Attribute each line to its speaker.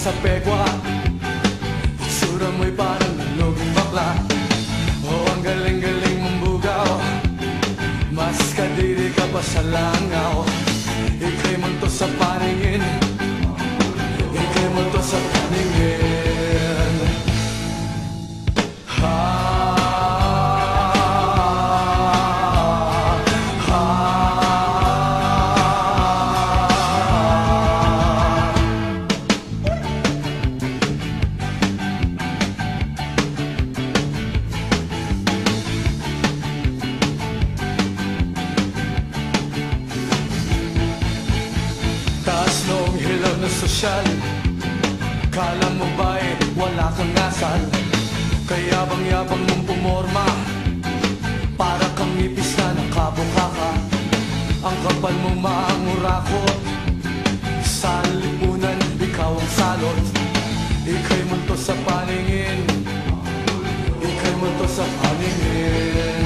Speaker 1: sa pekwa. Itsura mo'y parang luging bakla. Oh, ang galing-galing mong bugaw, mas kadiri ka pa sa langaw. Ika'y multo sa paningin, ika'y multo sa paningin. Taas noong hilaw na sosyal, kala mo ba'y wala kang asal? Kaya bang yabang mong pumorma, para kang ipis na nakabukaka. Ang kapal mong maangurakot, sa lipunan ikaw ang salot. Ika'y multo sa paningin, ika'y multo sa paningin.